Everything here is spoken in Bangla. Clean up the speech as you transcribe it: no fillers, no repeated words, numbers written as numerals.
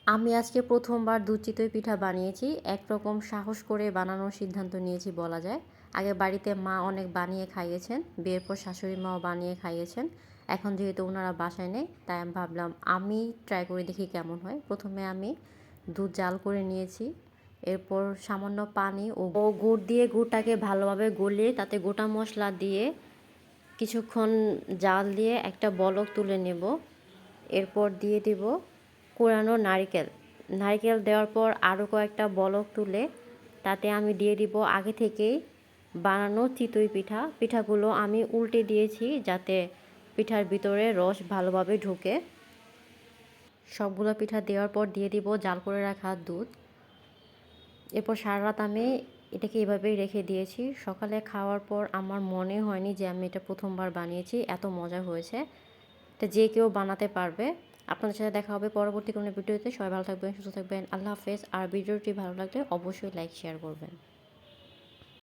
আমি আজকে প্রথমবার দুধ চিতই পিঠা বানিয়েছি। একরকম সাহস করে বানানোর সিদ্ধান্ত নিয়েছি বলা যায়। আগে বাড়িতে মা অনেক বানিয়ে খাইয়েছেন। বিয়ের পর শাশুড়ি মাও বানিয়ে খাইয়েছেন। এখন যেহেতু ওনারা বাসায় নেই, তাই আমি ভাবলাম আমি ট্রাই করে দেখি কেমন হয়। প্রথমে আমি দুধ জাল করে নিয়েছি। এরপর সামান্য পানি ও গুড় দিয়ে গুড়টাকে ভালোভাবে গলিয়ে তাতে গোটা মশলা দিয়ে কিছুক্ষণ জাল দিয়ে একটা বলক তুলে নেব। এরপর দিয়ে দেব কোরানো নারকেল। নারকেল দেওয়ার পর আরও কয়েকটা বলক তুলে তাতে আমি দিয়ে দিব আগে থেকেই বানানো চিতই পিঠা। পিঠাগুলো আমি উল্টে দিয়েছি যাতে পিঠার ভিতরে রস ভালোভাবে ঢোকে। সবগুলো পিঠা দেওয়ার পর দিয়ে দিব জাল করে রাখা দুধ। এরপর সারা রাত আমি এটাকে এভাবেই রেখে দিয়েছি। সকালে খাওয়ার পর আমার মনে হয়নি যে আমি এটা প্রথমবার বানিয়েছি, এত মজা হয়েছে। এটা যে কেউ বানাতে পারবে। আপনাদের সাথে দেখা হবে পরবর্তী কোনো ভিডিওতে। সবাই ভালো থাকবেন, সুস্থ থাকবেন। আল্লাহ হাফেজ। আর ভিডিওটি ভালো লাগলে অবশ্যই লাইক শেয়ার করবেন।